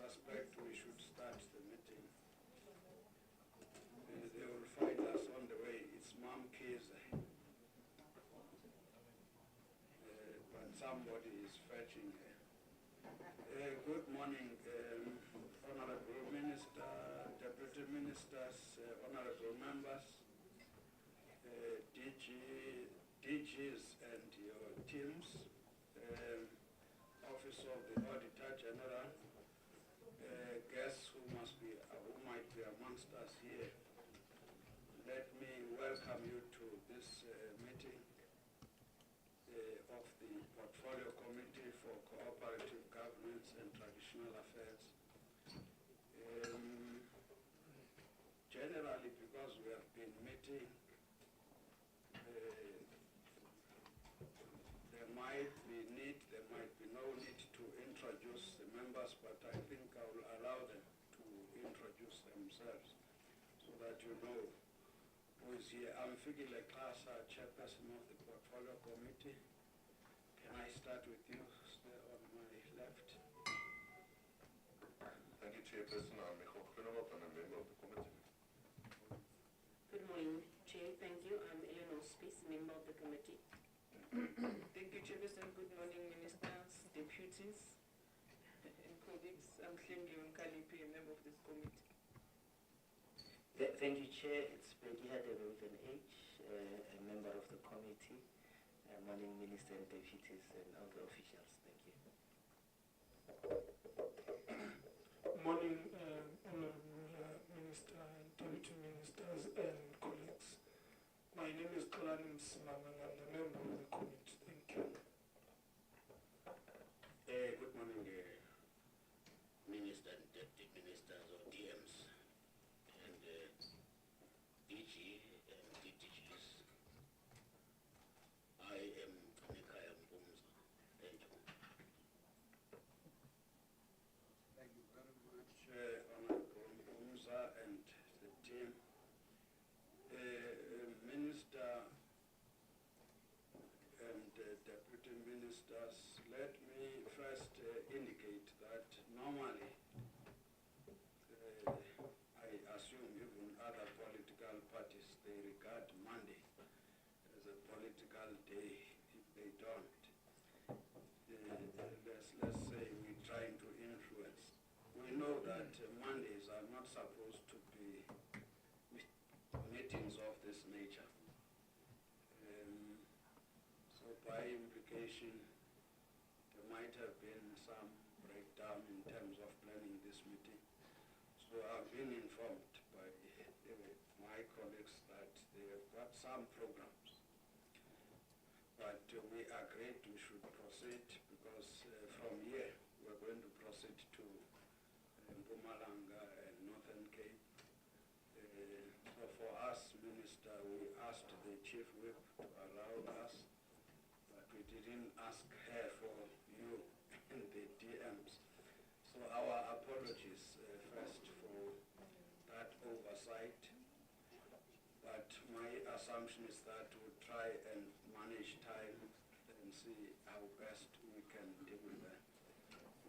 suspect we should start the meeting. They will find us on the way. It's Mom Kize. But somebody is fetching her. Good morning, Honorable Minister, Deputy Ministers, Honorable Members, DGs and your teams, Office of the Auditor General, guests who might be amongst us here. Let me welcome you to this meeting of the Portfolio Committee for Cooperative Governance and Traditional Affairs. Generally, because we have been meeting, there might be no need to introduce the members, but I think I will allow them to introduce themselves so that you know who is here. I'm Fikile Klasa, Chairperson of the Portfolio Committee. Can I start with you, on my left? Thank you, Chairperson. I'm Michael Groenewald, and I'm a member of the committee. Good morning, Chair. Thank you. I'm Eleanor Space, member of the committee. Thank you, Chairperson. Good morning, Ministers, Deputies, and colleagues. I'm Hlengi Nkalipi, a member of this committee. Thank you, Chair. It's Becky Hadebe with an H, a member of the committee. Morning, Minister and Deputies and other officials. Thank you. Morning, Honourable Minister and Deputy Ministers and colleagues. My name is Kalani Msimang and I'm a member of the committee. Thank you. Good morning, Minister and Deputy Ministers or DMs and DG and DTGs. I am Kanikaya Mpumza. Thank you. Thank you very much, Honorable Mpumza and the team. Minister and Deputy Ministers, let me first indicate that normally, I assume even other political parties, they regard Monday as a political day. If they don't, let's say we're trying to influence. We know that Mondays are not supposed to be meetings of this nature. So by implication, there might have been some breakdown in terms of planning this meeting. So I've been informed by my colleagues that they have got some programs. But we agreed we should proceed because from here we're going to proceed to Mpumalanga and Northern Cape. So for us, Minister, we asked the Chief Whip to allow us, but we didn't ask her for you and the DMs. So our apologies first for that oversight. But my assumption is that we'll try and manage time and see how best we can deal with that.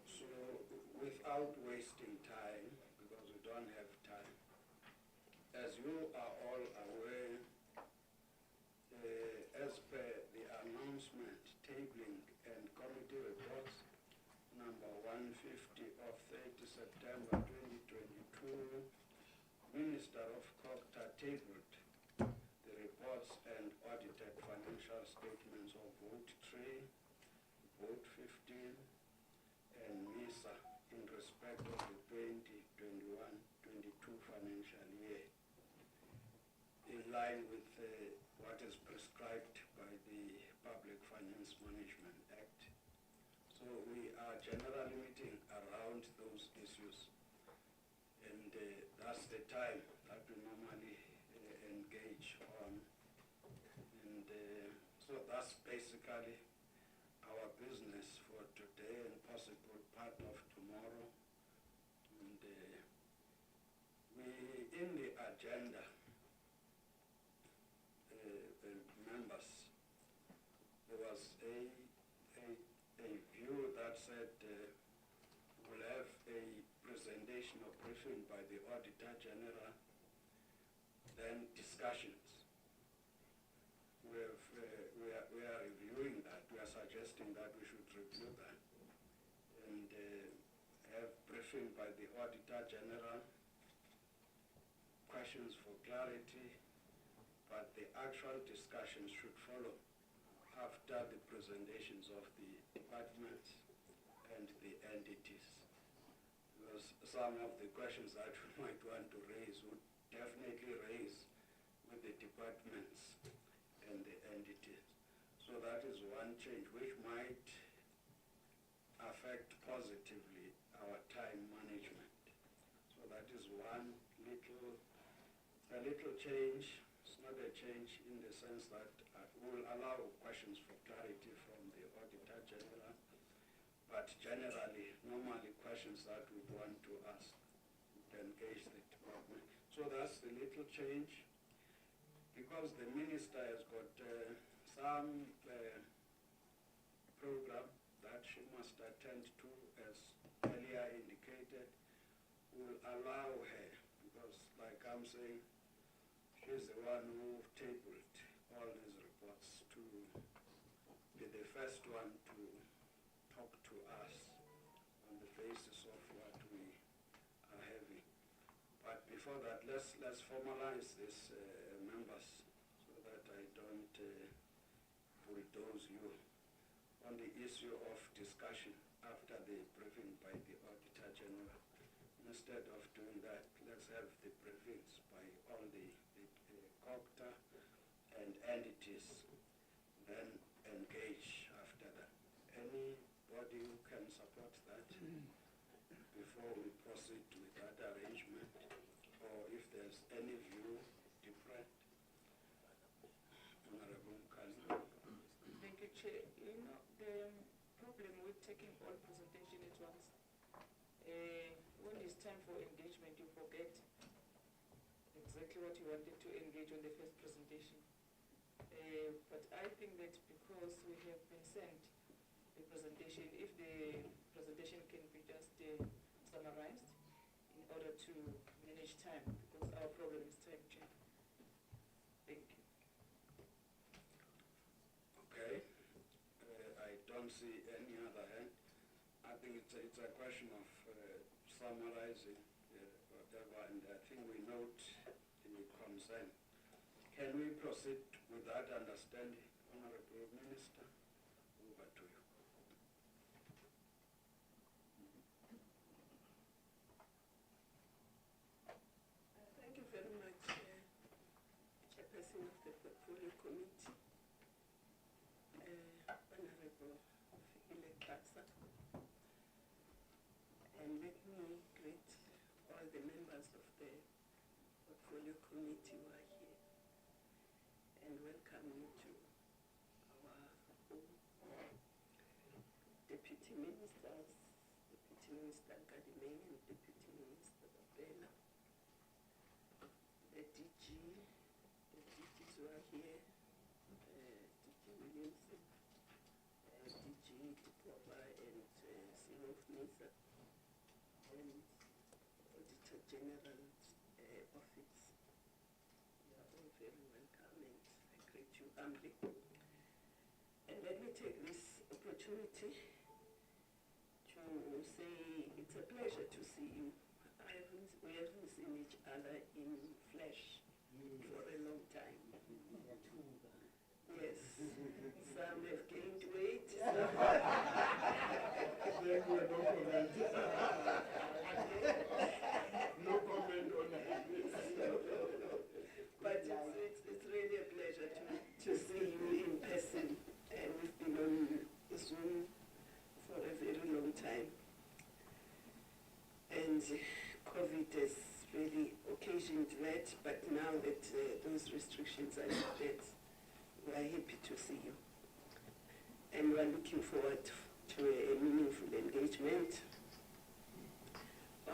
So without wasting time, because we don't have time, as you are all aware, as per the announcement, tabling and committee reports number 150 of 30 September 2022, Minister of Copta tabled the reports and audited financial statements of Vote 3, Vote 15, and MISA in respect of the 2021-22 financial year, in line with what is prescribed by the Public Finance Management Act. So we are generally meeting around those issues, and that's the time that we normally engage on. And so that's basically our business for today and possible part of tomorrow. And we, in the agenda, members, there was a view that said we'll have a briefing by the Auditor General, then discussions. We are reviewing that. We are suggesting that we should review that and have briefing by the Auditor General, questions for clarity, but the actual discussions should follow after the presentations of the departments and the entities. Because some of the questions that we might want to raise would definitely raise with the departments and the entities. So that is one change which might affect positively our time management. So that is one a little change. It's not a change in the sense that will allow questions for clarity from the Auditor General, but generally, normally questions that we want to ask to engage the department. So that's the little change. Because the minister has got some program that she must attend to, as earlier indicated, will allow her, because like I'm saying, she's the one who tabled all these reports, to be the first one to talk to us on the basis of what we are having. But before that, let's formalize this, members, so that I don't bulldoze you on the issue of discussion after the briefing by the Auditor General. Instead of doing that, let's have the briefings by all the COPTA and entities, then engage after that. Anybody who can support that before we proceed with that arrangement, or if there's any view different? Honorable Kali. Thank you, Chair. You know, the problem with taking all presentation at once, when it's time for engagement, you forget exactly what you wanted to engage on the first presentation. But I think that because we have been sent the presentation, if the presentation can be just summarized in order to manage time, because our problem is time, Chair. Thank you. Okay. I don't see any other hand. I think it's a question of summarizing whatever, and I think we note the concern. Can we proceed with that understanding? Honorable Minister, over to you. Thank you very much, Chairperson of the Portfolio Committee, Honorable AGSA. And let me greet all the members of the Portfolio Committee who are here, and welcome you to our Deputy Ministers, Deputy Minister Gadimeng and Deputy Minister Babela, the DGs who are here, DG Williamson, DG Dipova and CEO of NISA, and Auditor General's office. You are all very welcome, and I greet you humbly. And let me take this opportunity to say it's a pleasure to see you. We haven't seen each other in flesh for a long time. Yes, some have gained weight. No comment on that. But it's really a pleasure to see you in person. And we've been on Zoom for a very long time. And COVID has really occasioned that, but now that those restrictions are lifted, we are happy to see you. And we are looking forward to a meaningful engagement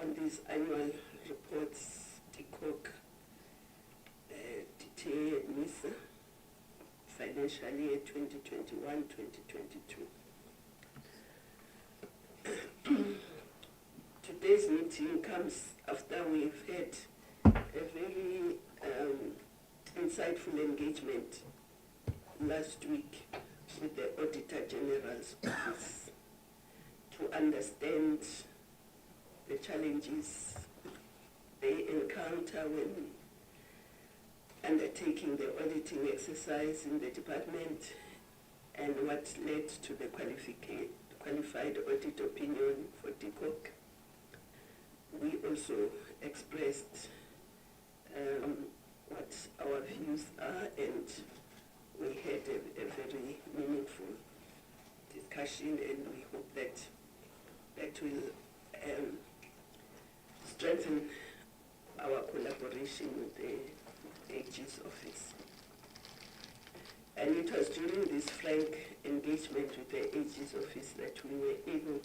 on these annual reports, TICOC, DTA and NISA, financial year 2021-2022. today's meeting comes after we've had a very insightful engagement last week with the Auditor General's office to understand the challenges they encounter when undertaking the auditing exercise in the department and what led to the qualified audit opinion for DCOC. We also expressed what our views are, and we had a very meaningful discussion, and we hope that that will strengthen our collaboration with the AG's office. And it was during this frank engagement with the AG's office that we were able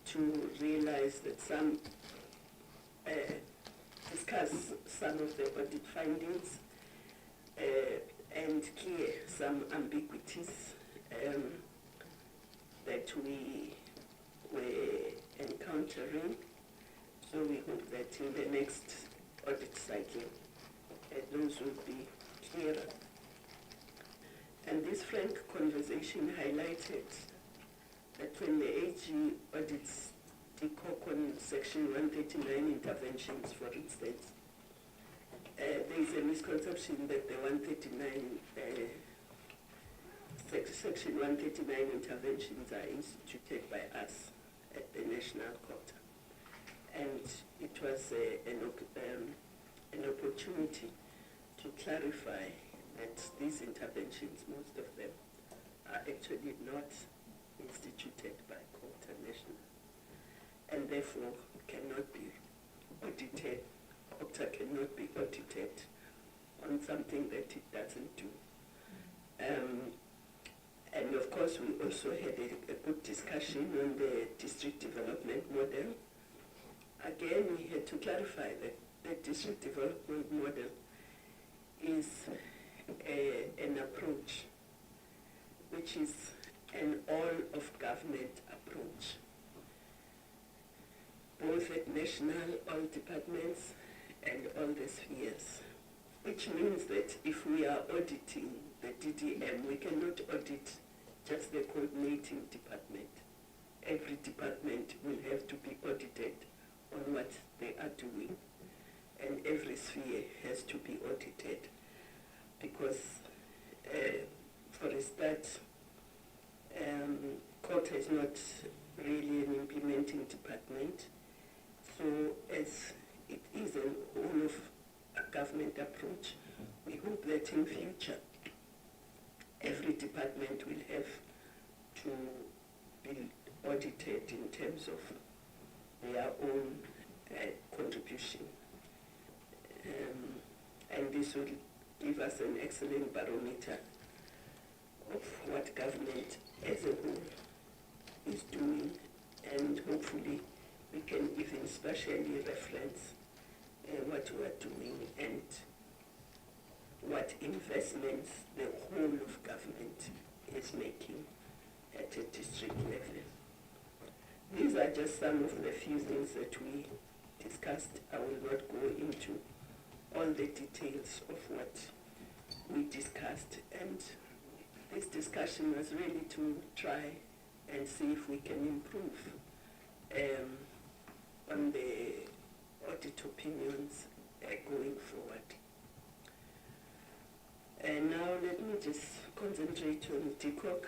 to realize that discuss some of the audit findings and clear some ambiguities that we were encountering. So we hope that in the next audit cycle, those will be clearer. And this frank conversation highlighted that when the AG audits DCOC on Section 139 interventions, for instance, there is a misconception that the Section 139 interventions are instituted by us at the National Court. And it was an opportunity to clarify that these interventions, most of them, are actually not instituted by Court and National, and therefore cannot be audited. OCTA cannot be audited on something that it doesn't do. And of course, we also had a good discussion on the district development model. Again, we had to clarify that the district development model is an approach which is an all-of-government approach, both at national, all departments, and all the spheres, which means that if we are auditing the DDM, we cannot audit just the coordinating department. Every department will have to be audited on what they are doing, and every sphere has to be audited because, for a start, court is not really an implementing department, so as it is an all-of-government approach, we hope that in future every department will have to be audited in terms of their own contribution. And this will give us an excellent barometer of what government as a whole is doing, and hopefully we can even spatially reference what we are doing and what investments the whole of government is making at a district level. These are just some of the few things that we discussed. I will not go into all the details of what we discussed, and this discussion was really to try and see if we can improve on the audit opinions going forward. And now let me just concentrate on DCOC.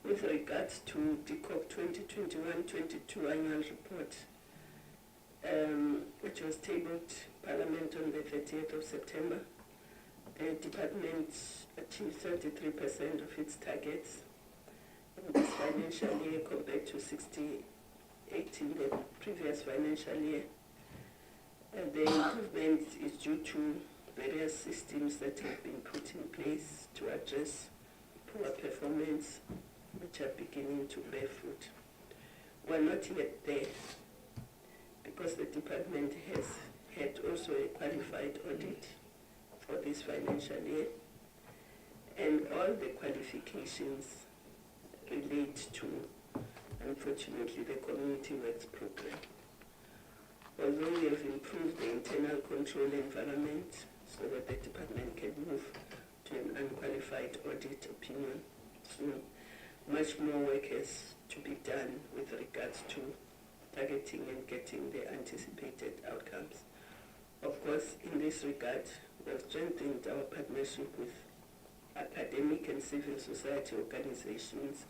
With regards to DCOC 2021-22 annual report, which was tabled Parliament on the 30th of September, the department achieved 33% of its targets in this financial year compared to 68 in the previous financial year. And the improvement is due to various systems that have been put in place to address poor performance, which are beginning to bear fruit. We're not yet there because the department has had also a qualified audit for this financial year, and all the qualifications relate to unfortunately, the community works program. Although we have improved the internal control environment so that the department can move to an unqualified audit opinion soon, much more work has to be done with regards to targeting and getting the anticipated outcomes. Of course, in this regard, we have strengthened our partnership with academic and civil society organizations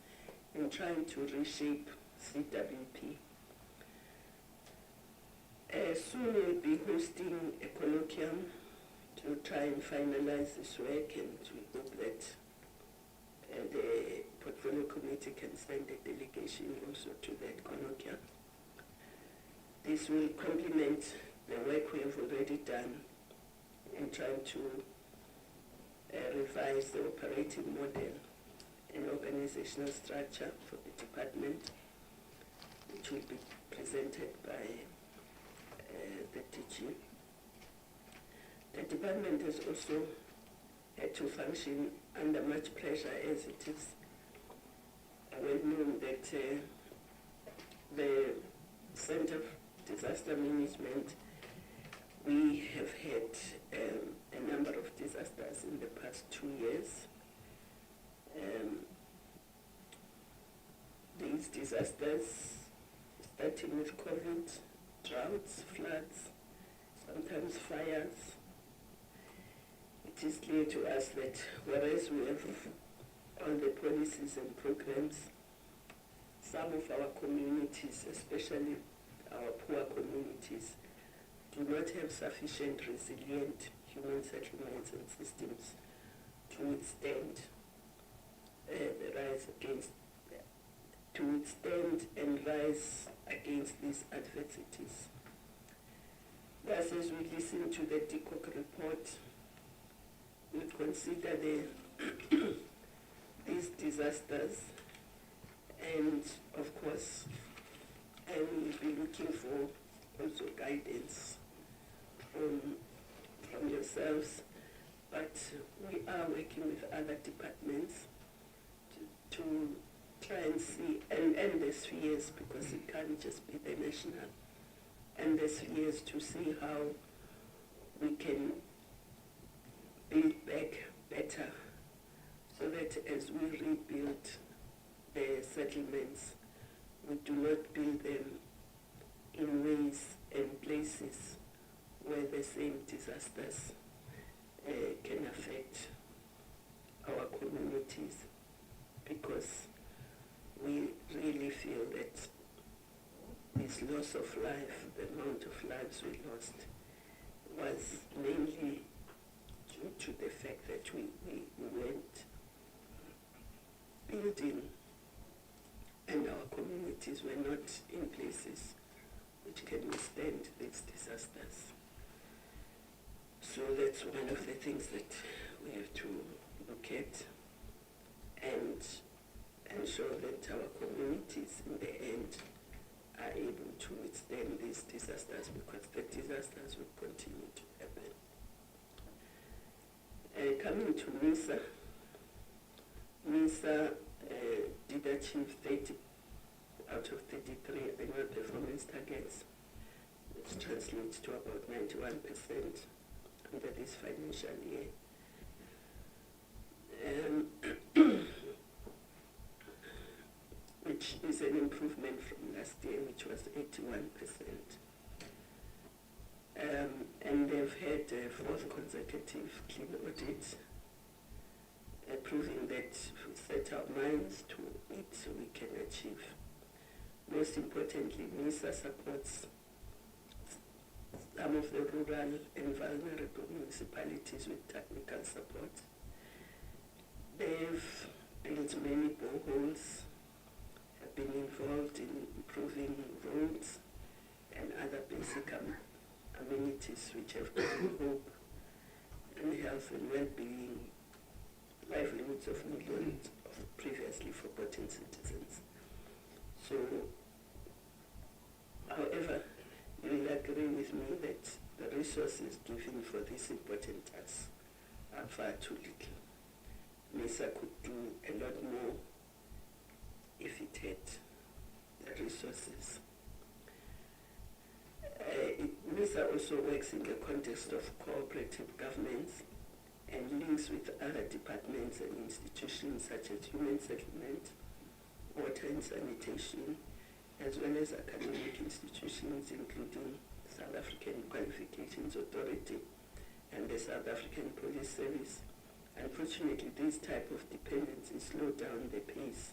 in trying to reshape CWP. Soon we'll be hosting a colloquium to try and finalize this work, and we hope that the portfolio committee can send a delegation also to that colloquium. This will complement the work we have already done in trying to revise the operating model and organizational structure for the department, which will be presented by the DG. The department has also had to function under much pressure, as it is well known that the Center of Disaster Management, we have had a number of disasters in the past 2 years. These disasters, starting with COVID, droughts, floods, sometimes fires, it is clear to us that whereas we have all the policies and programs, some of our communities, especially our poor communities, do not have sufficient resilient human settlements and systems to withstand and rise against these adversities. Thus, as we listen to the DCOC report, we consider these disasters, and of course, I will be looking for also guidance from yourselves, but we are working with other departments to try and see, and the spheres, because it can't just be the national, and the spheres, to see how we can build back better, so that as we rebuild the settlements, we do not build them in ways and places where the same disasters can affect our communities, because we really feel that this loss of life, the amount of lives we lost, was mainly due to the fact that we weren't building, and our communities were not in places which can withstand these disasters. So that's one of the things that we have to look at and ensure that our communities in the end are able to withstand these disasters, because the disasters will continue to happen. Coming to MISA, MISA did achieve 30 out of 33 annual performance targets, which translates to about 91% under this financial year. Which is an improvement from last year, which was 81%. And they've had a fourth consecutive clean audit, proving that if we set our minds to it, we can achieve. Most importantly, MISA supports some of the rural and vulnerable municipalities with technical support. They've built many boreholes, have been involved in improving roads and other basic amenities which have given hope and health and well-being, livelihoods of millions of previously forgotten citizens. So, however, you will agree with me that the resources given for this important task are far too little. MISA could do a lot more if it had resources. MISA also works in the context of cooperative governments and links with other departments and institutions such as human settlement, water and sanitation, as well as academic institutions including South African Qualifications Authority and the South African Police Service. Unfortunately, this type of dependency slowed down the pace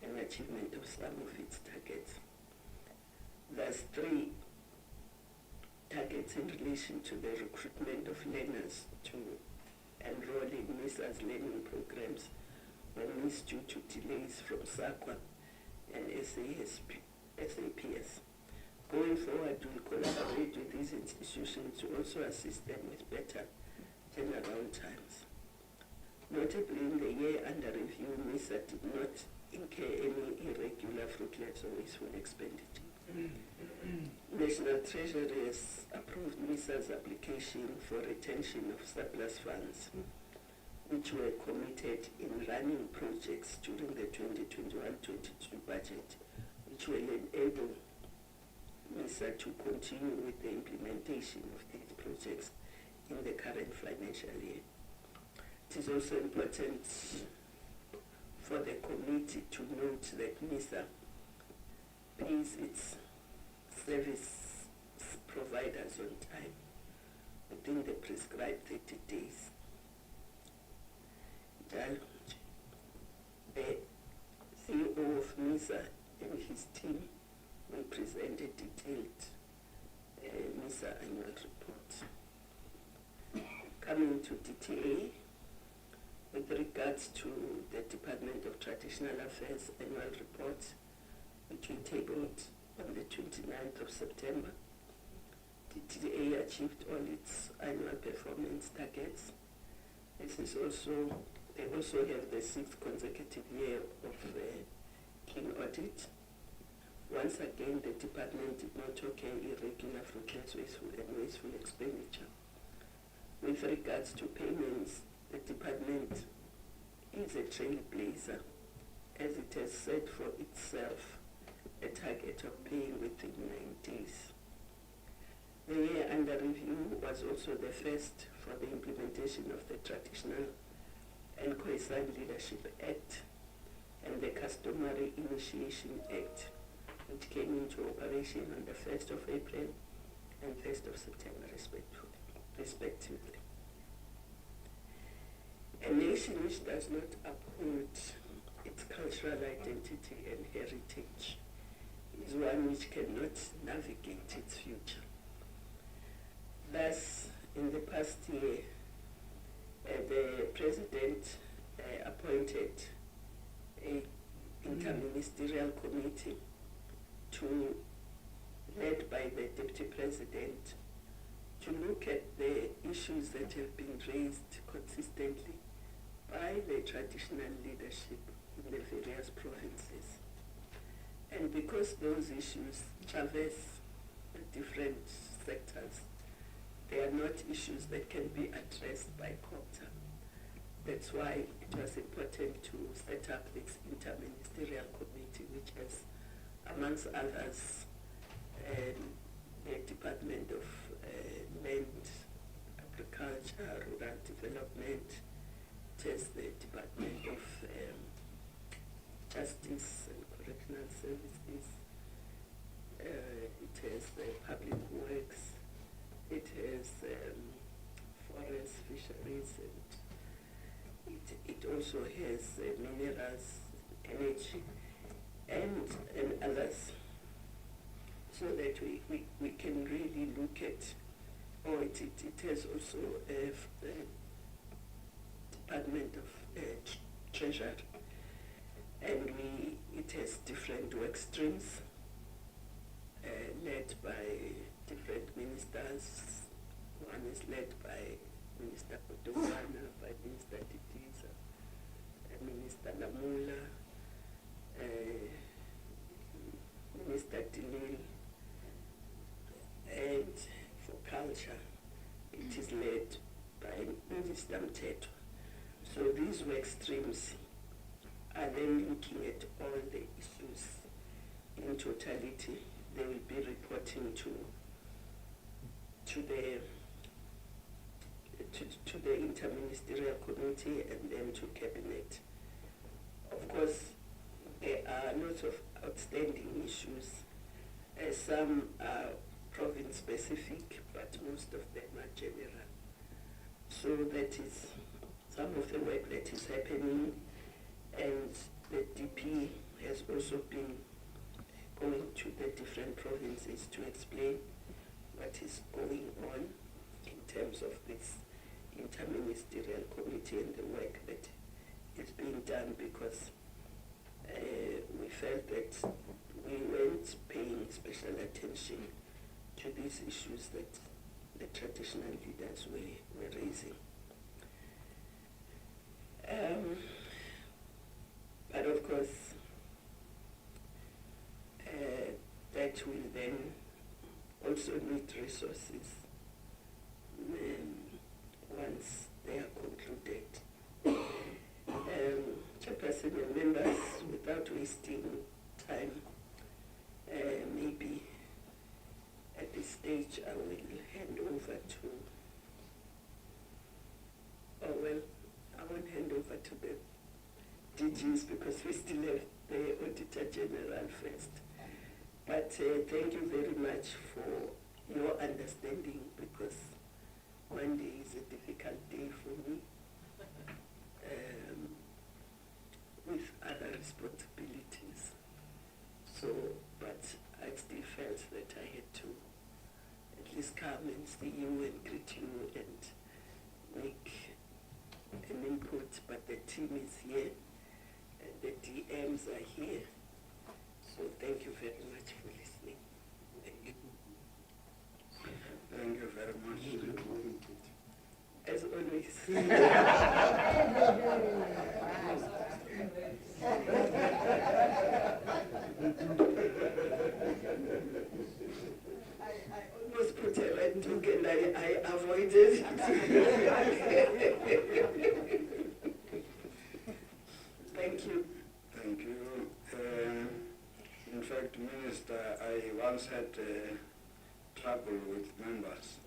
and achievement of some of its targets. There's 3 targets in relation to the recruitment of learners to enroll in MISA's learning programs were missed due to delays from SAQA and SAPS. Going forward, we collaborate with these institutions to also assist them with better turnaround times. Notably, in the year under review, MISA did not incur any irregular, fruitless, or wasteful expenditure. National Treasury has approved MISA's application for retention of surplus funds, which were committed in running projects during the 2021-22 budget, which will enable MISA to continue with the implementation of these projects in the current financial year. It is also important for the committee to note that MISA pays its service providers on time within the prescribed 30 days. The CEO of MISA and his team will present a detailed MISA annual report. Coming to DTA, with regards to the Department of Traditional Affairs annual report, which we tabled on the 29th of September, DTA achieved all its annual performance targets. They also have the 6th consecutive year of keen audit. Once again, the department did not occur irregular, fruitless, wasteful expenditure. With regards to payments, the department is a trailblazer, as it has set for itself a target of paying within 9 days. The year under review was also the first for the implementation of the Traditional and Khoisan Leadership Act and the Customary Initiation Act, which came into operation on the 1st of April and 1st of September respectively. A nation which does not uphold its cultural identity and heritage is one which cannot navigate its future. Thus, in the past year, the President appointed an interministerial committee led by the Deputy President to look at the issues that have been raised consistently by the traditional leadership in the various provinces. And because those issues traverse different sectors, they are not issues that can be addressed by COPTA. That's why it was important to set up this interministerial committee, which has, amongst others, the Department of Land, Agriculture, Rural Development. It has the Department of Justice and Correctional Services. It has the Public Works. It has forest, fisheries, and it also has minerals, energy, and others, so that we can really look at, it has also a Department of Treasury, and it has different work streams led by different ministers. One is led by Minister Kodongwana, by Minister Didiza, Minister Lamula, Minister Dinil, and for culture, it is led by Minister Mteto. So these work streams are then looking at all the issues in totality, they will be reporting to the interministerial committee and then to cabinet. Of course, there are lots of outstanding issues. Some are province specific, but most of them are general. So that is some of the work that is happening, and the DP has also been going to the different provinces to explain what is going on in terms of this interministerial committee and the work that is being done, because we felt that we weren't paying special attention to these issues that the traditional leaders were raising. But of course, that will then also need resources once they are concluded. Chairperson and members, without wasting time, maybe at this stage I will hand over to, oh well, I won't hand over to the DGs because we still have the Auditor General first. But thank you very much for your understanding, because Monday is a difficult day for me with other responsibilities. So, but I still felt that I had to at least come and see you and greet you and make an input. But the team is here and the DMs are here. So thank you very much for listening. Thank you. Thank you very much. As always. I almost put a red took and I avoided it. Thank you. Thank you. In fact, Minister, I once had trouble with members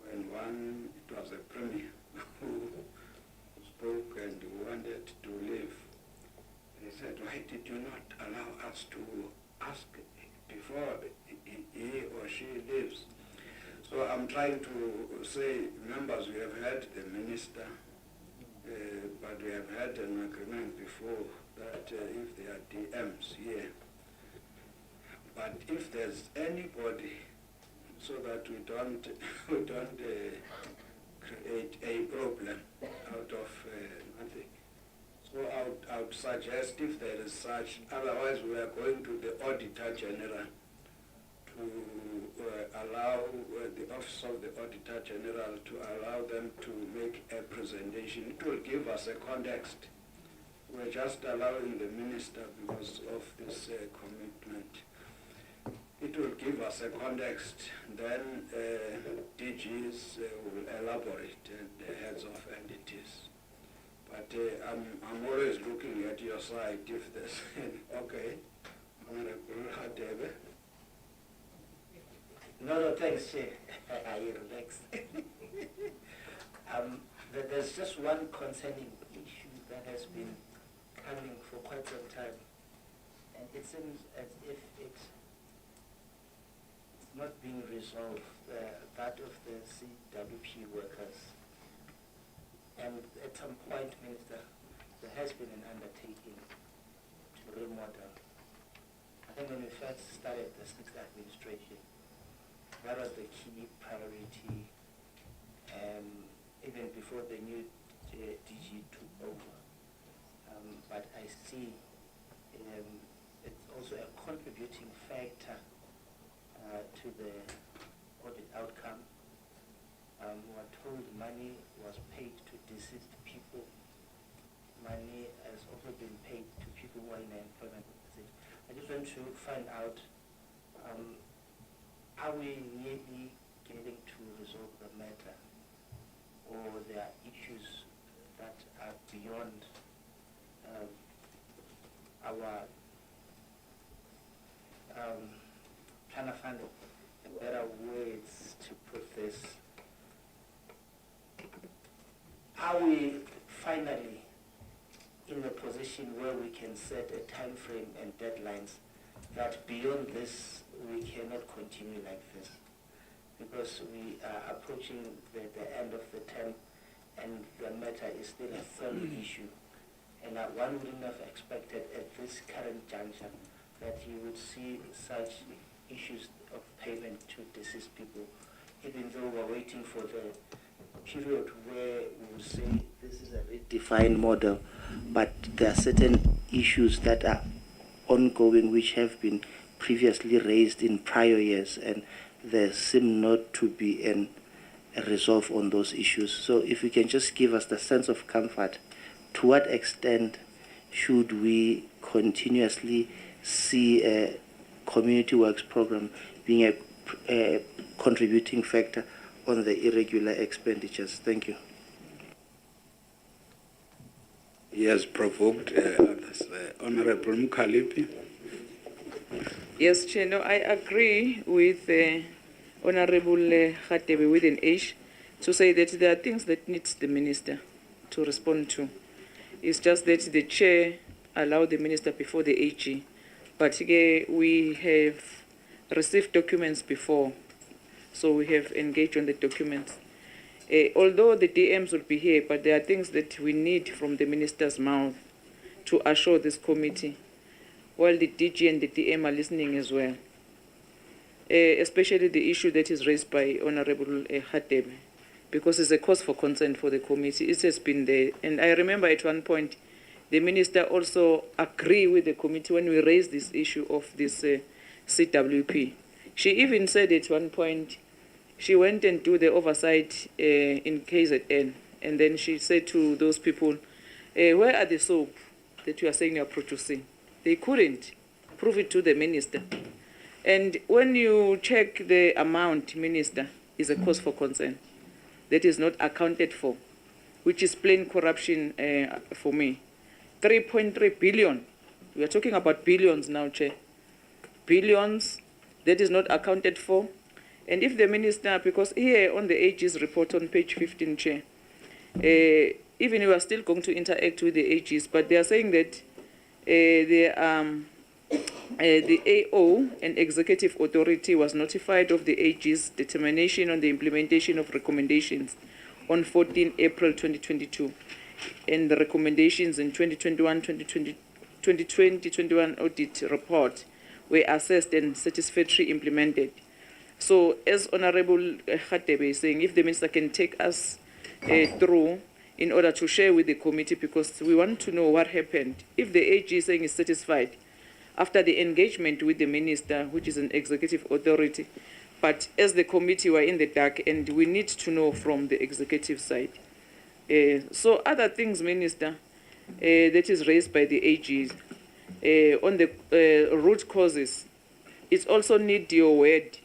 when it was a premier who spoke and wanted to leave. He said, why did you not allow us to ask before he or she leaves? So I'm trying to say, members, we have had the minister, but we have had an agreement before that if there are DMs here, but if there's anybody, so that we don't create a problem out of nothing. So I would suggest if there is such, otherwise we are going to the Auditor General to allow the Office of the Auditor General to allow them to make a presentation. It will give us a context. We're just allowing the minister because of this commitment. It will give us a context. Then DGs will elaborate, and the heads of entities. But I'm always looking at your side if there's okay. Honorable Hadebe. No, thanks, Chair. I relax. There's just one concerning issue that has been coming for quite some time, and it seems as if it's not being resolved, that of the CWP workers. And at some point, Minister, there has been an undertaking to remodel. I think when we first started the sixth administration, that was the key priority, even before the new DG took over. But I see it's also a contributing factor to the audit outcome. We were told money was paid to deceased people. Money has also been paid to people who are in employment. I just want to find out, are we really getting to resolve the matter, or there are issues that are beyond our position where we can set a time frame and deadlines that beyond this we cannot continue like this, because we are approaching the end of the term and the matter is still a firm issue. And one wouldn't have expected at this current juncture that you would see such issues of payment to deceased people, even though we're waiting for the period where we will say this is a defined model, but there are certain issues that are ongoing which have been previously raised in prior years, and there seem not to be a resolve on those issues. So if you can just give us the sense of comfort, to what extent should we continuously see a community works program being a contributing factor on the irregular expenditures? Thank you. He has provoked others. Honorable Mkhalipi. Yes, Chair. No, I agree with Honorable Khatebe with an H to say that there are things that needs the minister to respond to. It's just that the chair allowed the minister before the AG, but we have received documents before, so we have engaged on the documents. Although the DMs will be here, but there are things that we need from the minister's mouth to assure this committee, while the DG and the DM are listening as well. Especially the issue that is raised by Honorable Khatebe, because it's a cause for concern for the committee. It has been there. And I remember at one point, the minister also agreed with the committee when we raised this issue of this CWP. She even said at one point, she went and do the oversight in KZN. And then she said to those people, where are the soap that you are saying you are producing? They couldn't prove it to the minister. And when you check the amount, minister, is a cause for concern that is not accounted for, which is plain corruption for me. 3.3 billion. We are talking about billions now, Chair. Billions that is not accounted for. And if the minister, because here on the AG's report on page 15, Chair, even we are still going to interact with the AGs, but they are saying that the AO and Executive Authority was notified of the AG's determination on the implementation of recommendations on 14 April 2022, and the recommendations in 2020-21 audit report were assessed and satisfactorily implemented. So, as Honorable Khatebe is saying, if the minister can take us through in order to share with the committee, because we want to know what happened. If the AG is saying is satisfied after the engagement with the minister, which is an executive authority, but as the committee were in the dark, and we need to know from the executive side. So other things, Minister, that is raised by the AGs on the root causes, it also need your word,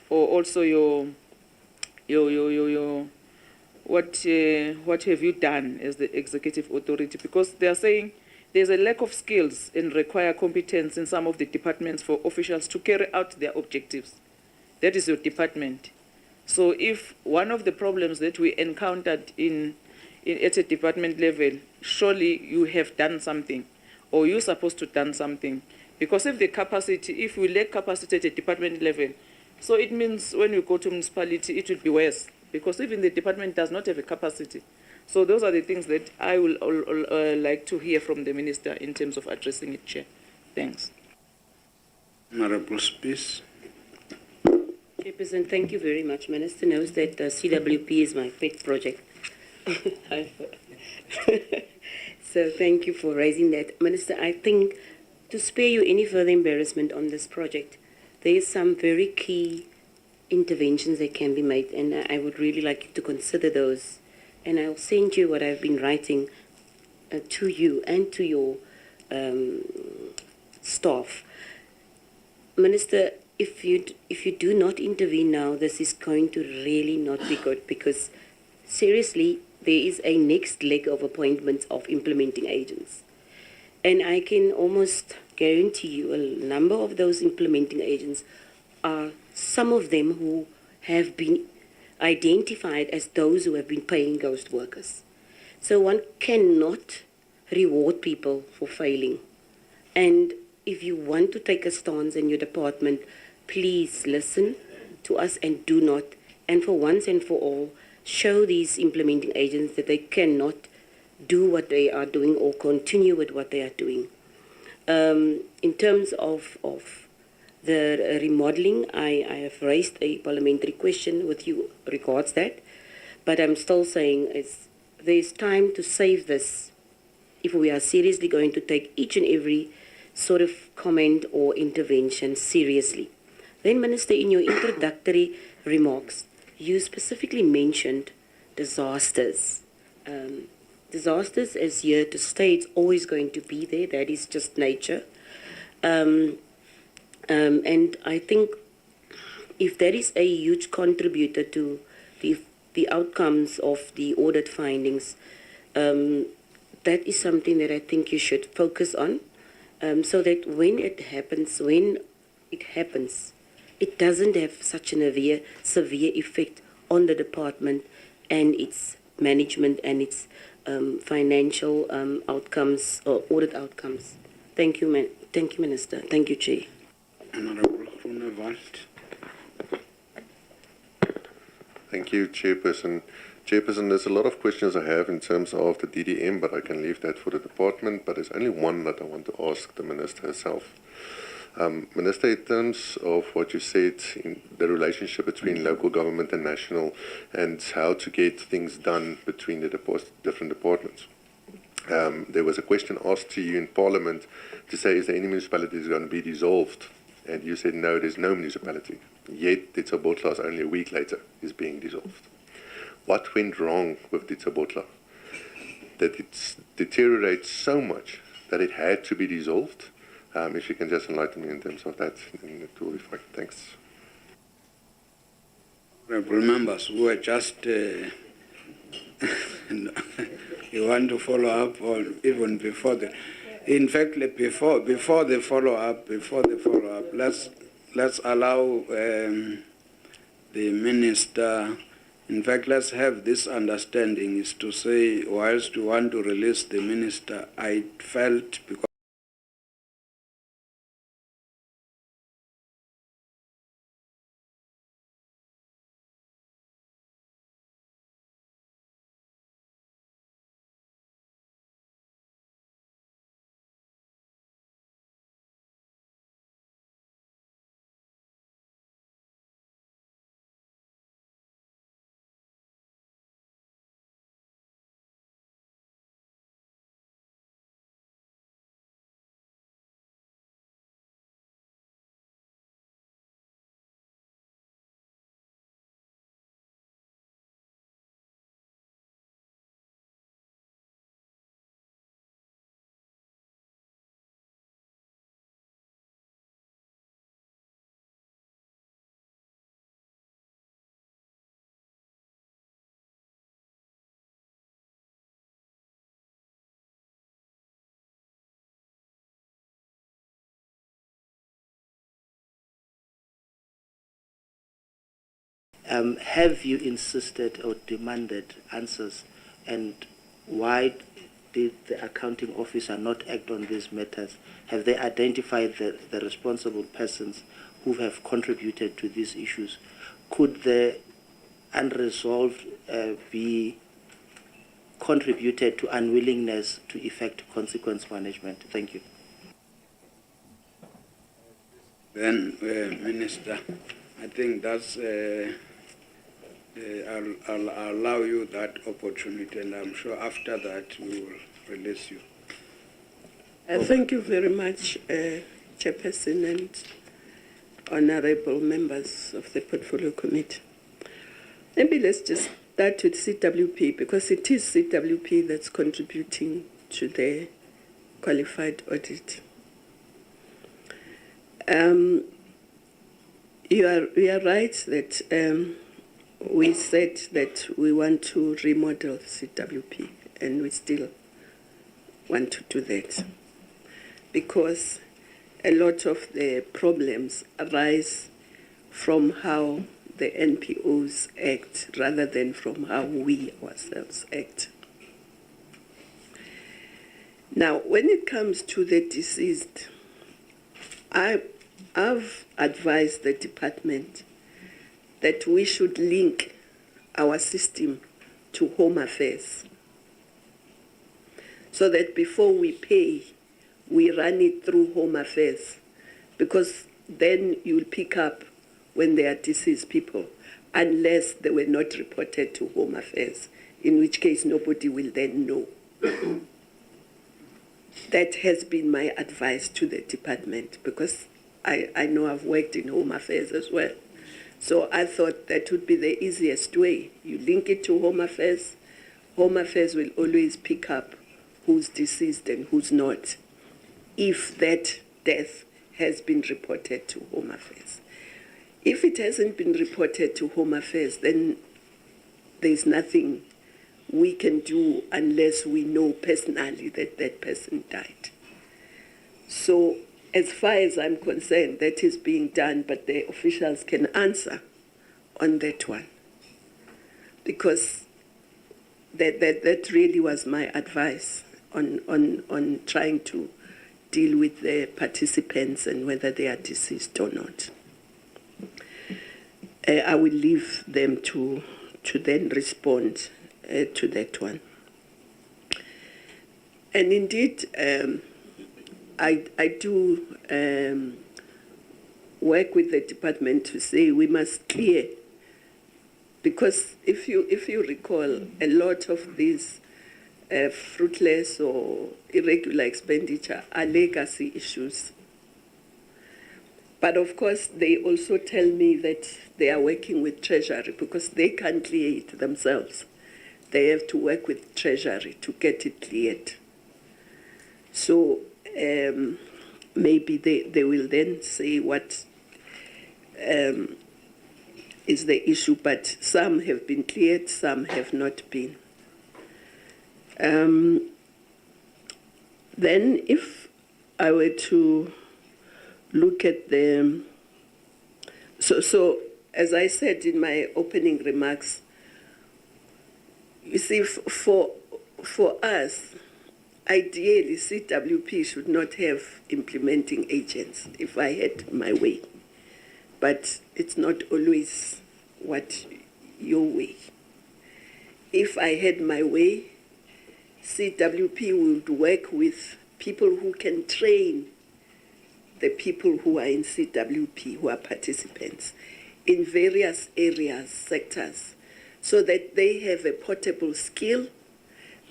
or also your what have you done as the executive authority? Because they are saying there's a lack of skills and require competence in some of the departments for officials to carry out their objectives. That is your department. So if one of the problems that we encountered at a department level, surely you have done something, or you're supposed to done something. Because if we lack capacity at a department level, so it means when you go to municipality, it will be worse, because even the department does not have a capacity. So those are the things that I will like to hear from the minister in terms of addressing it, Chair. Thanks. Honorable Spies. Chairperson, thank you very much. Minister knows that CWP is my pet project. So thank you for raising that. Minister, I think to spare you any further embarrassment on this project, there is some very key interventions that can be made, and I would really like you to consider those. And I'll send you what I've been writing to you and to your staff. Minister, if you do not intervene now, this is going to really not be good, because seriously, there is a next leg of appointments of implementing agents. And I can almost guarantee you a number of those implementing agents are some of them who have been identified as those who have been paying ghost workers. So one cannot reward people for failing. And if you want to take a stance in your department, please listen to us and do not, and for once and for all, show these implementing agents that they cannot do what they are doing or continue with what they are doing. In terms of the remodeling, I have raised a parliamentary question with you regards that, but I'm still saying there's time to save this if we are seriously going to take each and every sort of comment or intervention seriously. Then, Minister, in your introductory remarks, you specifically mentioned disasters. Disasters is here to stay. It's always going to be there. That is just nature. And I think if that is a huge contributor to the outcomes of the audit findings, that is something that I think you should focus on, so that when it happens, it doesn't have such a severe effect on the department and its management and its financial outcomes or audit outcomes. Thank you, Thank you, Minister. Thank you, Chair. Honorable Groenewald. Thank you, Chairperson. Chairperson, there's a lot of questions I have in terms of the DDM, but I can leave that for the department. But there's only one that I want to ask the Minister herself. Minister, in terms of what you said in the relationship between local government and national and how to get things done between the different departments, there was a question asked to you in Parliament to say, is there any municipality that's going to be dissolved? And you said, no, there's no municipality. Yet, Ditsobotla, only a week later, is being dissolved. What went wrong with Ditsobotla? That it deteriorates so much that it had to be dissolved? If you can just enlighten me in terms of that, then it will be fine. Thanks. Members, we were just, you want to follow up on even before the, in fact, before the follow-up, let's allow the Minister, in fact, let's have this understanding, is to say, whilst we want to release the Minister, I felt, because have you insisted or demanded answers, and why did the accounting officer not act on these matters? Have they identified the responsible persons who have contributed to these issues? Could the unresolved be contributed to unwillingness to effect consequence management? Thank you. then, Minister, I think that's, I'll allow you that opportunity, and I'm sure after that we will release you. Thank you very much, Chairperson and honorable members of the Portfolio Committee. Maybe let's just start with CWP, because it is CWP that's contributing to the qualified audit. You are right that we said that we want to remodel CWP, and we still want to do that, because a lot of the problems arise from how the NPOs act rather than from how we ourselves act. Now, when it comes to the deceased, I've advised the department that we should link our system to Home Affairs, so that before we pay, we run it through Home Affairs, because then you'll pick up when there are deceased people, unless they were not reported to Home Affairs, in which case nobody will then know. That has been my advice to the department, because I know I've worked in Home Affairs as well. So I thought that would be the easiest way. You link it to Home Affairs. Home Affairs will always pick up who's deceased and who's not, if that death has been reported to Home Affairs. If it hasn't been reported to Home Affairs, then there's nothing we can do unless we know personally that that person died. So as far as I'm concerned, that is being done, but the officials can answer on that one, because that really was my advice on trying to deal with the participants and whether they are deceased or not. I will leave them to then respond to that one. And indeed, I do work with the department to say we must clear, because if you recall, a lot of these fruitless or irregular expenditure are legacy issues. But of course, they also tell me that they are working with Treasury, because they can't clear it themselves. They have to work with Treasury to get it cleared. So maybe they will then say what is the issue, but some have been cleared, some have not been. Then if I were to look at the, so as I said in my opening remarks, you see, for us, ideally, CWP should not have implementing agents, if I had my way. But it's not always what your way. If I had my way, CWP would work with people who can train the people who are in CWP, who are participants, in various areas, sectors, so that they have a portable skill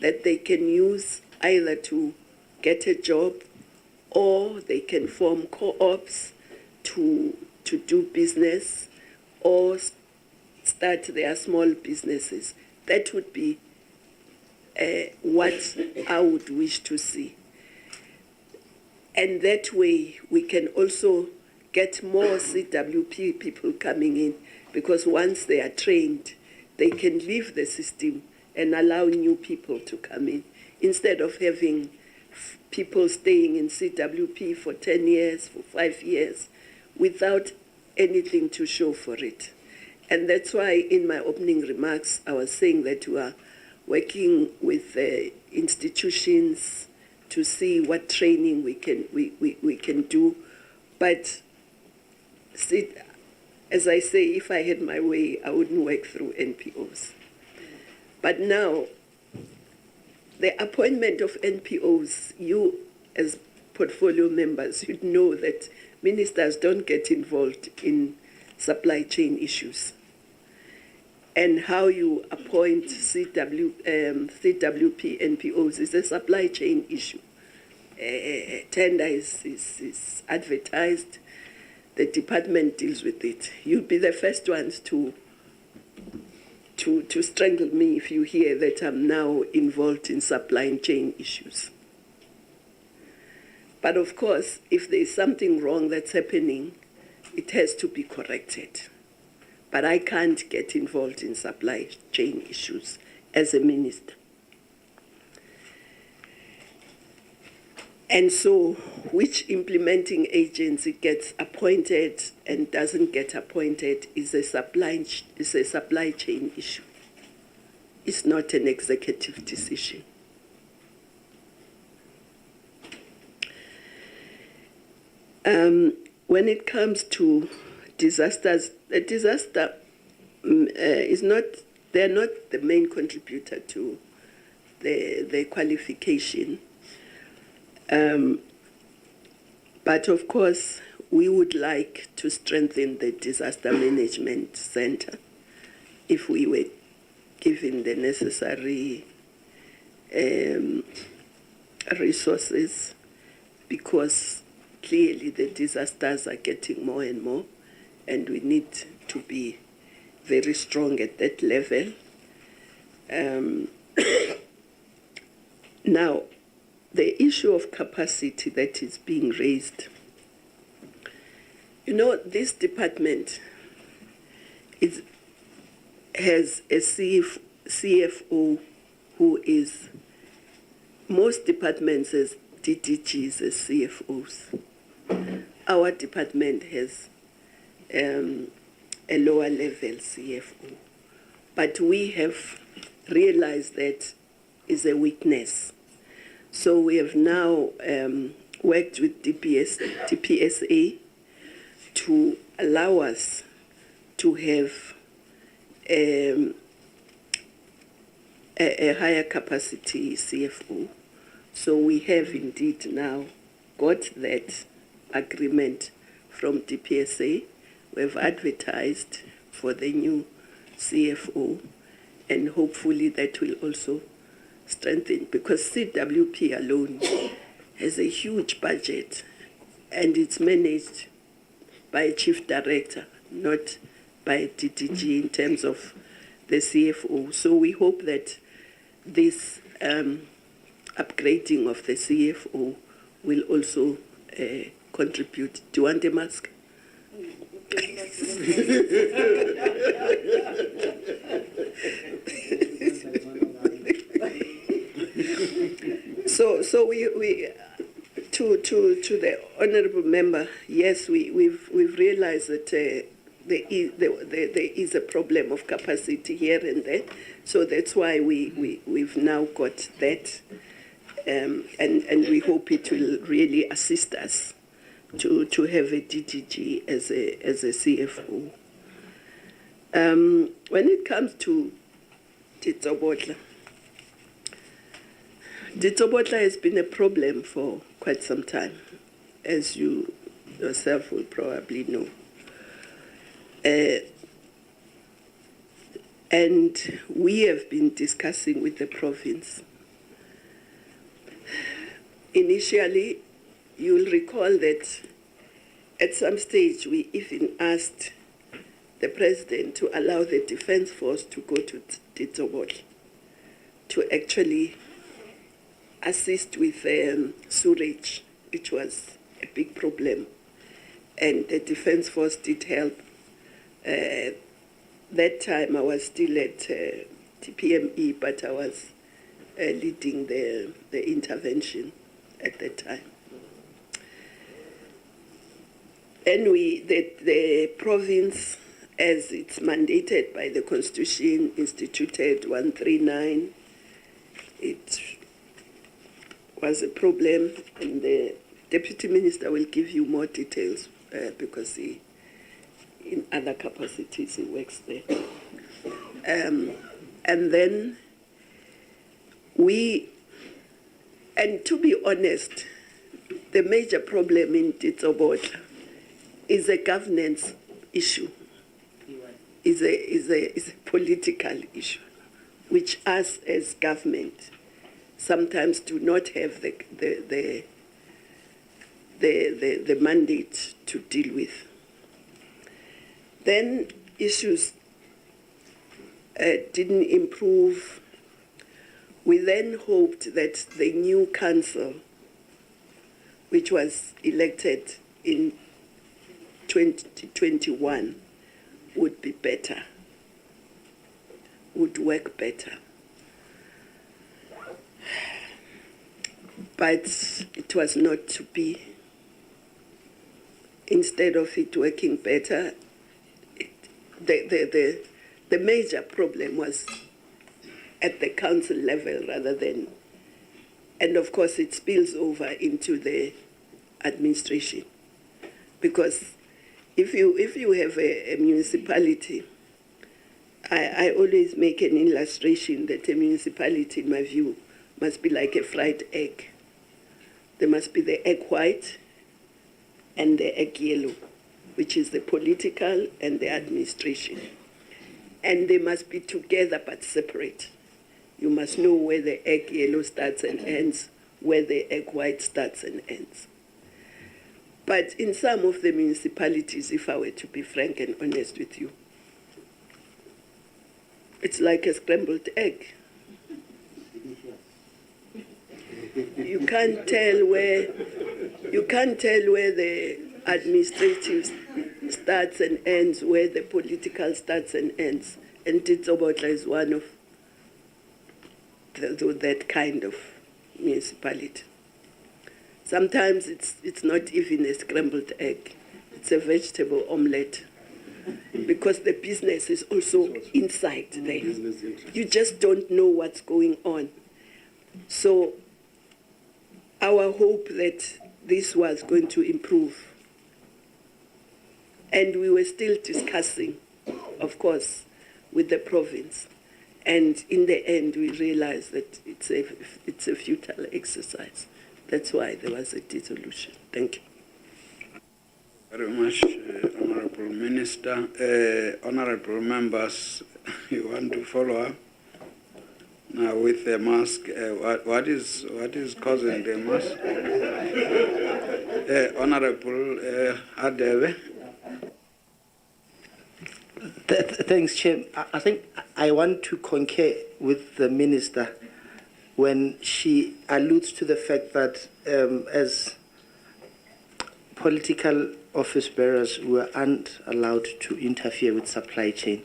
that they can use either to get a job, or they can form co-ops to do business, or start their small businesses. That would be what I would wish to see. And that way we can also get more CWP people coming in, because once they are trained, they can leave the system and allow new people to come in, instead of having people staying in CWP for 10 years, for 5 years, without anything to show for it. And that's why in my opening remarks, I was saying that we are working with institutions to see what training we can do. But see, as I say, if I had my way, I wouldn't work through NPOs. But now, the appointment of NPOs, you as portfolio members, you'd know that ministers don't get involved in supply chain issues. And how you appoint CWP NPOs is a supply chain issue. Tender is advertised, the department deals with it. You'll be the first ones to strangle me if you hear that I'm now involved in supply chain issues. But of course, if there's something wrong that's happening, it has to be corrected. But I can't get involved in supply chain issues as a minister. And so, which implementing agency gets appointed and doesn't get appointed is a supply chain issue. It's not an executive decision. When it comes to disasters, the disaster is not, they're not the main contributor to the qualification. But of course, we would like to strengthen the disaster management center if we were given the necessary resources, because clearly the disasters are getting more and more, and we need to be very strong at that level. Now, the issue of capacity that is being raised. You know, this department has a CFO who is, most departments has DDGs as CFOs. Our department has a lower level CFO. But we have realized that is a weakness. So we have now worked with DPSA to allow us to have a higher capacity CFO. So we have indeed now got that agreement from DPSA. We have advertised for the new CFO, and hopefully that will also strengthen, because CWP alone has a huge budget and it's managed by a chief director, not by a DDG in terms of the CFO. So we hope that this upgrading of the CFO will also contribute. Do you want a mask? So we to the honourable member, yes, we've realised that there is a problem of capacity here and there. So that's why we've now got that, and we hope it will really assist us to have a DDG as a CFO. When it comes to Ditsobotla has been a problem for quite some time, as you yourself will probably know. And we have been discussing with the province. Initially, you'll recall that at some stage we even asked the president to allow the Defence Force to go to Ditsobotla to actually assist with sewage, which was a big problem. And the Defence Force did help. That time I was still at TPME, but I was leading the intervention at that time. Then the province, as it's mandated by the Constitution, instituted 139. It was a problem, and the Deputy Minister will give you more details because he, in other capacities, he works there. And then and to be honest, the major problem in Ditsobotla is a governance issue, is a political issue, which us as government sometimes do not have the mandate to deal with. Then issues didn't improve. We then hoped that the new council, which was elected in 2021, would be better, would work better. But it was not to be. Instead of it working better, the major problem was at the council level rather than, and of course it spills over into the administration. because if you have a municipality, I always make an illustration that a municipality, in my view, must be like a fried egg. There must be the egg white and the egg yellow, which is the political and the administration. And they must be together but separate. You must know where the egg yellow starts and ends, where the egg white starts and ends. But in some of the municipalities, if I were to be frank and honest with you, it's like a scrambled egg. You can't tell where the administrative starts and ends, where the political starts and ends. And Titsobotla is one of that kind of municipality. Sometimes it's not even a scrambled egg. It's a vegetable omelette, because the business is also inside there. You just don't know what's going on. So our hope that this was going to improve, and we were still discussing, of course, with the province. And in the end, we realized that it's a futile exercise. That's why there was a dissolution. Thank you. Very much, Honorable Minister. Honorable members, you want to follow up? Now with the mask, what is causing the mask? Honorable Adebe. Thanks, Chair. I think I want to concur with the Minister when she alludes to the fact that as political office bearers, we aren't allowed to interfere with supply chain.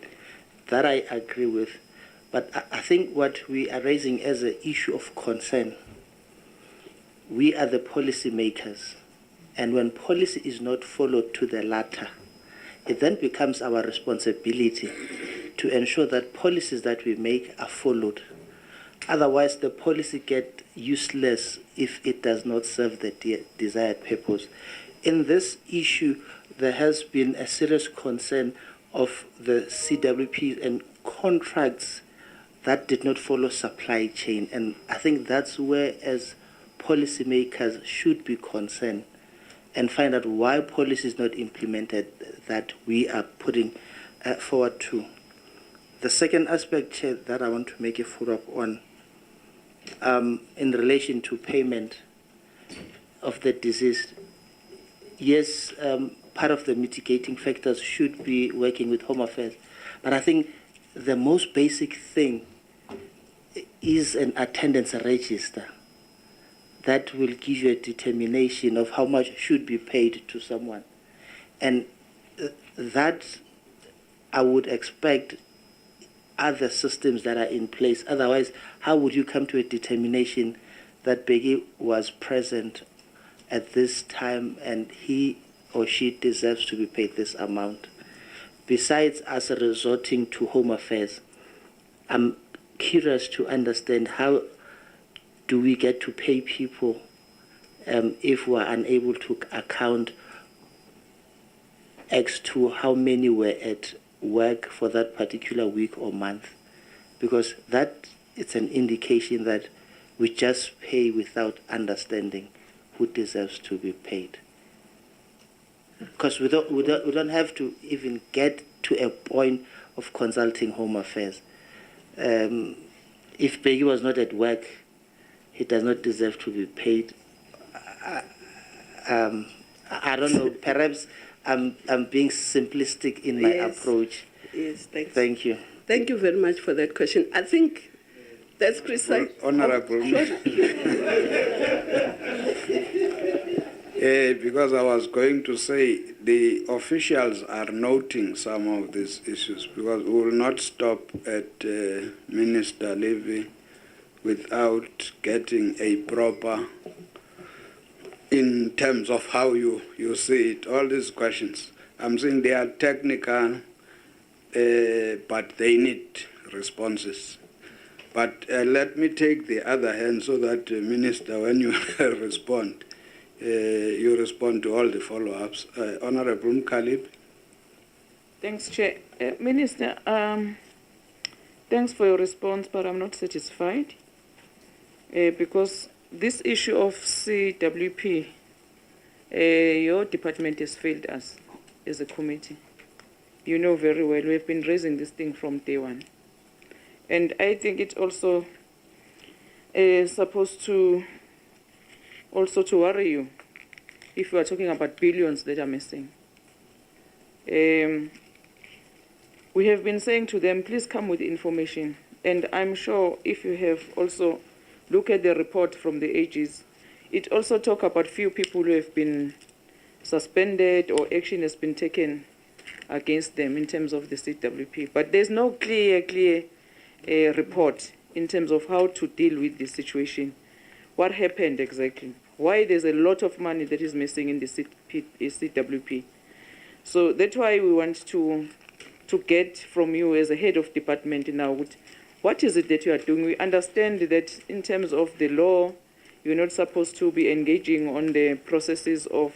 That I agree with. But I think what we are raising as an issue of concern, we are the policy makers. And when policy is not followed to the latter, it then becomes our responsibility to ensure that policies that we make are followed. Otherwise, the policy gets useless if it does not serve the desired purpose. In this issue, there has been a serious concern of the CWP and contracts that did not follow supply chain. And I think that's where, as policymakers, should be concerned and find out why policy is not implemented that we are putting forward to. The second aspect, Chair, that I want to make a follow-up on, in relation to payment of the deceased. Yes, part of the mitigating factors should be working with Home Affairs, but I think the most basic thing is an attendance register that will give you a determination of how much should be paid to someone. And that I would expect other systems that are in place. Otherwise, how would you come to a determination that Bheki was present at this time and he or she deserves to be paid this amount? Besides us resorting to Home Affairs, I'm curious to understand how do we get to pay people if we're unable to account X to how many were at work for that particular week or month, because that it's an indication that we just pay without understanding who deserves to be paid. Because we don't have to even get to a point of consulting Home Affairs. If Bheki was not at work, he does not deserve to be paid. I don't know. Perhaps I'm being simplistic in my approach. Yes, thanks. Thank you. Thank you very much for that question. I think that's precise. Honorable. Because I was going to say the officials are noting some of these issues, because we will not stop at Minister Levy without getting a proper, in terms of how you see it, all these questions. I'm saying they are technical, but they need responses. But let me take the other hand so that, Minister, when you respond, you respond to all the follow-ups. Honorable Mkalib. Thanks, Chair. Minister, thanks for your response, but I'm not satisfied because this issue of CWP, your department has failed us as a committee. You know very well, we have been raising this thing from day one. And I think it's also supposed to worry you if you are talking about billions that are missing. We have been saying to them, please come with information. And I'm sure if you have also looked at the report from the AGs, it also talks about few people who have been suspended or action has been taken against them in terms of the CWP. But there's no clear report in terms of how to deal with this situation. What happened exactly? Why there's a lot of money that is missing in the CWP? So that's why we want to get from you as a head of department now, what is it that you are doing? We understand that in terms of the law, you're not supposed to be engaging on the processes of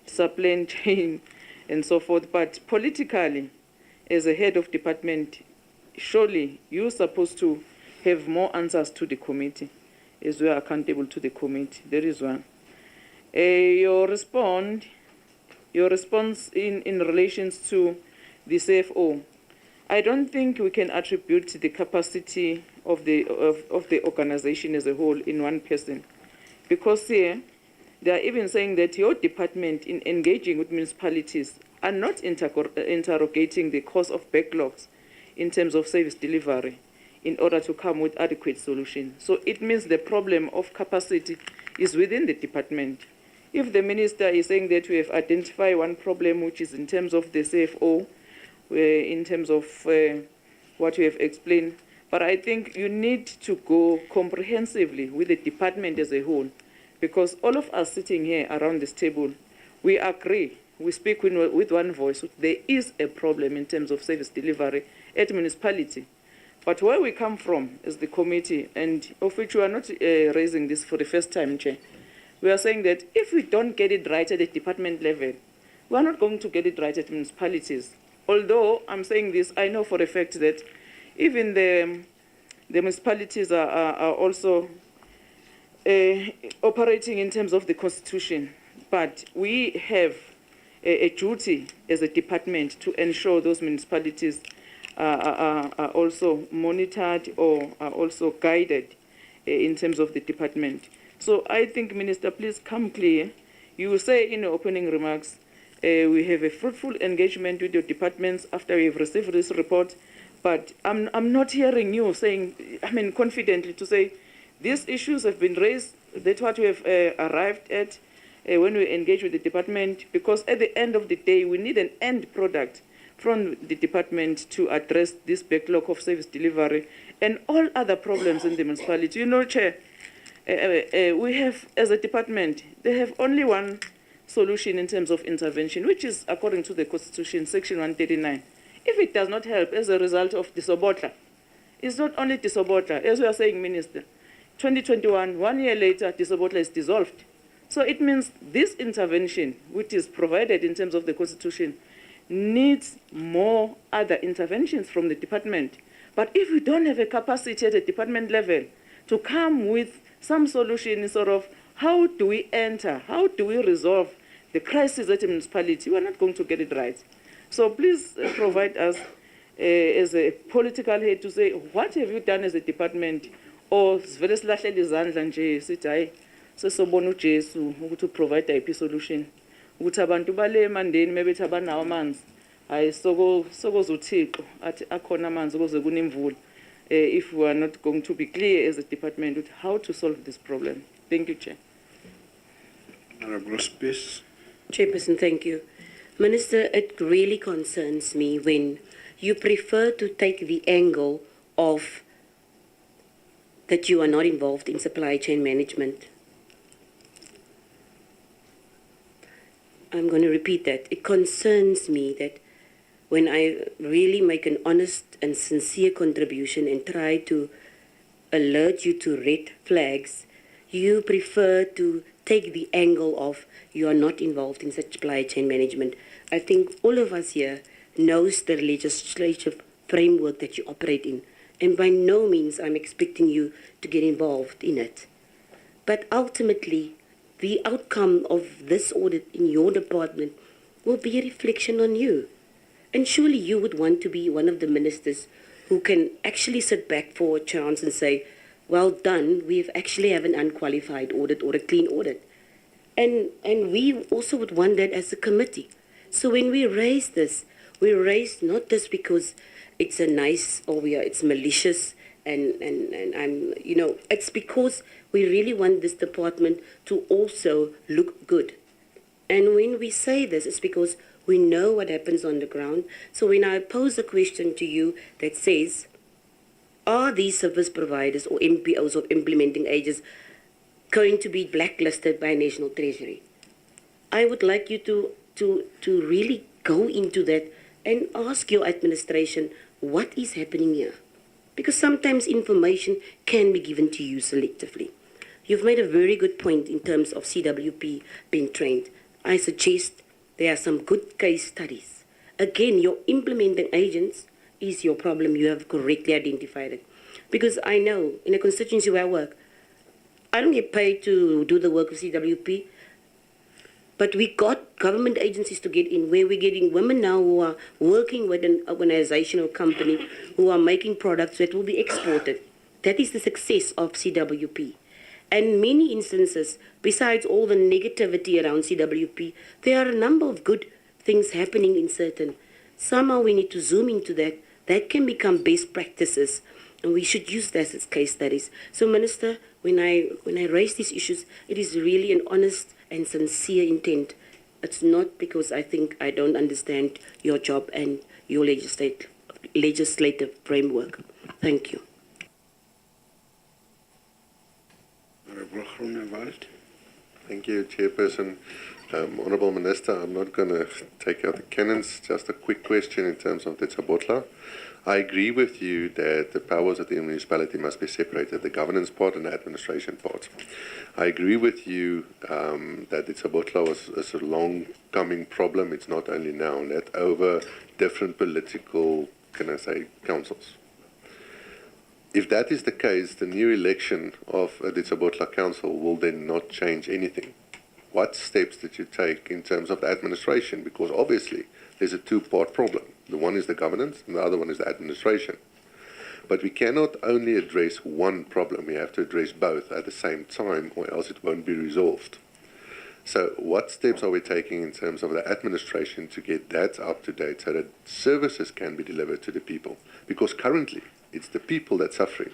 supply chain and so forth, but politically, as a head of department, surely you're supposed to have more answers to the committee as we are accountable to the committee. That is one. Your response in relations to the CFO, I don't think we can attribute the capacity of the organization as a whole in one person, because here they are even saying that your department in engaging with municipalities are not interrogating the cause of backlogs in terms of service delivery in order to come with adequate solutions. So it means the problem of capacity is within the department. If the minister is saying that we have identified one problem, which is in terms of the CFO, in terms of what you have explained, but I think you need to go comprehensively with the department as a whole, because all of us sitting here around this table, we agree, we speak with one voice. There is a problem in terms of service delivery at municipality. But where we come from as the committee, and of which we are not raising this for the first time, Chair, we are saying that if we don't get it right at the department level, we are not going to get it right at municipalities. Although I'm saying this, I know for a fact that even the municipalities are also operating in terms of the Constitution. But we have a duty as a department to ensure those municipalities are also monitored or are also guided in terms of the department. So I think, Minister, please come clear. You say in your opening remarks, we have a fruitful engagement with your departments after we've received this report, but I'm not hearing you saying, confidently to say, these issues have been raised, that's what we have arrived at when we engage with the department, because at the end of the day, we need an end product from the department to address this backlog of service delivery and all other problems in the municipality. You know, Chair, we have, as a department, they have only one solution in terms of intervention, which is according to the Constitution, Section 139. If it does not help as a result of disobotla, it's not only disobotla, as we are saying, Minister, 2021, 1 year later, disobotla is dissolved. So it means this intervention, which is provided in terms of the Constitution, needs more other interventions from the department. But if we don't have a capacity at the department level to come with some solution, sort of, how do we enter, how do we resolve the crisis at a municipality, we're not going to get it right. So please provide us as a political head to say, what have you done as a department? Or vele silahlele izandla nje sithi hayi sesobona uJesu ukuthi provide IP solution. Ukuthi abantu bale emandeni mebethi abanawo amanzi, hayi sokoza uThixo athi akhona amanzi ukuze kunemvula. If we are not going to be clear as a department with how to solve this problem. Thank you, Chair. Honorable Space. Chairperson, thank you. Minister, it really concerns me when you prefer to take the angle of that you are not involved in supply chain management. I'm going to repeat that. It concerns me that when I really make an honest and sincere contribution and try to alert you to red flags, you prefer to take the angle of you are not involved in such supply chain management. I think all of us here knows the legislative framework that you operate in, and by no means I'm expecting you to get involved in it. But ultimately, the outcome of this audit in your department will be a reflection on you. And surely you would want to be one of the ministers who can actually sit back for a chance and say, well done, we actually have an unqualified audit or a clean audit. And we also would want that as a committee. So when we raise this, we raise not just because it's a nice or it's malicious and I'm, it's because we really want this department to also look good. And when we say this, it's because we know what happens on the ground. So when I pose a question to you that says, are these service providers or MPOs or implementing agents going to be blacklisted by National Treasury? I would like you to really go into that and ask your administration what is happening here. Because sometimes information can be given to you selectively. You've made a very good point in terms of CWP being trained. I suggest there are some good case studies. Again, your implementing agents is your problem. You have correctly identified it. Because I know in a constituency where I work, I don't get paid to do the work of CWP, but we got government agencies to get in where we're getting women now who are working with an organization or company who are making products that will be exported. That is the success of CWP. And many instances, besides all the negativity around CWP, there are a number of good things happening in certain. Somehow we need to zoom into that. That can become best practices, and we should use that as case studies. So, Minister, when I raise these issues, it is really an honest and sincere intent. It's not because I think I don't understand your job and your legislative framework. Thank you. Thank you, Chairperson. Honourable Minister, I'm not going to take out the cannons. Just a quick question in terms of the Tsabotla. I agree with you that the powers of the municipality must be separated, the governance part and the administration part. I agree with you that the Tsabotla is a long-coming problem. It's not only now, that over different political, councils. If that is the case, the new election of the Tsabotla Council will then not change anything. What steps did you take in terms of the administration? Because obviously there's a two-part problem. The one is the governance and the other one is the administration. But we cannot only address one problem. We have to address both at the same time or else it won't be resolved. So what steps are we taking in terms of the administration to get that up to date so that services can be delivered to the people? Because currently it's the people that's suffering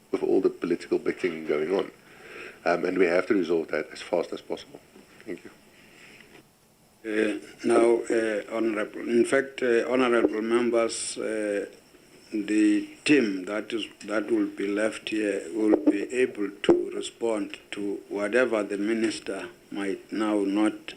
with all the political bickering going on. And we have to resolve that as fast as possible. Thank you. Honourable, in fact, honourable members, the team that will be left here will be able to respond to whatever the minister might now not